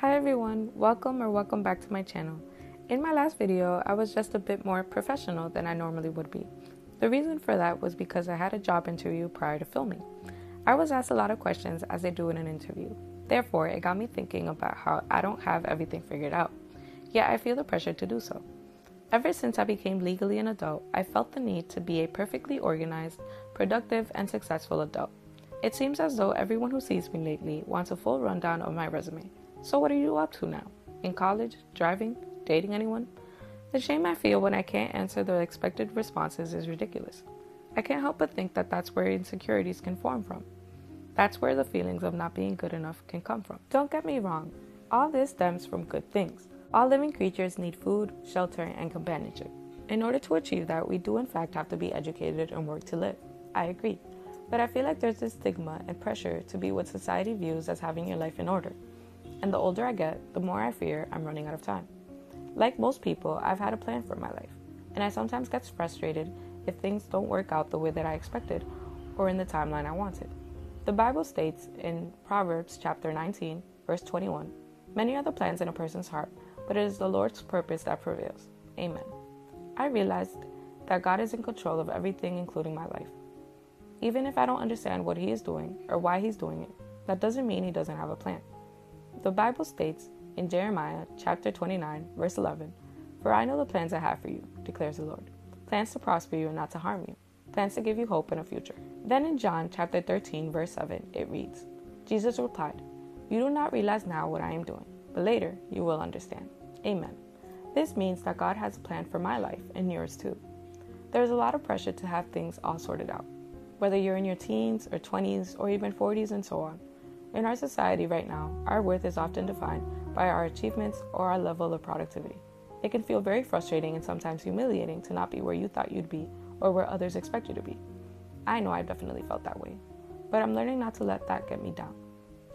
Hi everyone, welcome back to my channel. In my last video, I was just a bit more professional than I normally would be. The reason for that was because I had a job interview prior to filming. I was asked a lot of questions as they do in an interview. Therefore, it got me thinking about how I don't have everything figured out, yet I feel the pressure to do so. Ever since I became legally an adult, I felt the need to be a perfectly organized, productive, and successful adult. It seems as though everyone who sees me lately wants a full rundown of my resume. So what are you up to now? In college? Driving? Dating anyone? The shame I feel when I can't answer the expected responses is ridiculous. I can't help but think that that's where insecurities can form from. That's where the feelings of not being good enough can come from. Don't get me wrong, all this stems from good things. All living creatures need food, shelter, and companionship. In order to achieve that, we do in fact have to be educated and work to live. I agree. But I feel like there's this stigma and pressure to be what society views as having your life in order. And the older I get, the more I fear I'm running out of time. Like most people, I've had a plan for my life, and I sometimes get frustrated if things don't work out the way that I expected or in the timeline I wanted. The Bible states in Proverbs chapter 19, verse 21, "Many are the plans in a person's heart, but it is the Lord's purpose that prevails." Amen. I realized that God is in control of everything, including my life. Even if I don't understand what He is doing or why He's doing it, that doesn't mean He doesn't have a plan. The Bible states in Jeremiah chapter 29, verse 11, "For I know the plans I have for you, declares the Lord, plans to prosper you and not to harm you, plans to give you hope and a future." Then in John chapter 13, verse 7, it reads, Jesus replied, "You do not realize now what I am doing, but later you will understand." Amen. This means that God has a plan for my life and yours too. There is a lot of pressure to have things all sorted out, whether you're in your teens or 20s or even 40s and so on. In our society right now, our worth is often defined by our achievements or our level of productivity. It can feel very frustrating and sometimes humiliating to not be where you thought you'd be or where others expect you to be. I know I've definitely felt that way, but I'm learning not to let that get me down.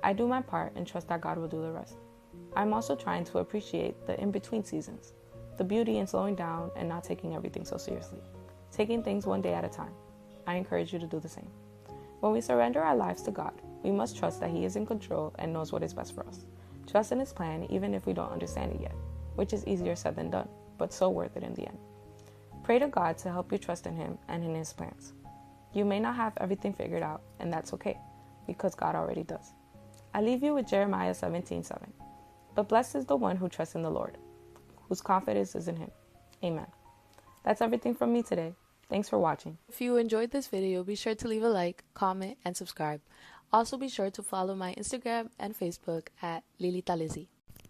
I do my part and trust that God will do the rest. I'm also trying to appreciate the in-between seasons, the beauty in slowing down and not taking everything so seriously, taking things one day at a time. I encourage you to do the same. When we surrender our lives to God, we must trust that He is in control and knows what is best for us. Trust in His plan even if we don't understand it yet, which is easier said than done, but so worth it in the end. Pray to God to help you trust in Him and in His plans. You may not have everything figured out, and that's okay, because God already does. I leave you with Jeremiah 17:7. "But blessed is the one who trusts in the Lord, whose confidence is in Him." Amen. That's everything from me today. Thanks for watching. If you enjoyed this video, be sure to leave a like, comment, and subscribe. Also be sure to follow my Instagram and Facebook at Lilian.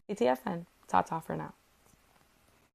TTFN, ta-ta for now.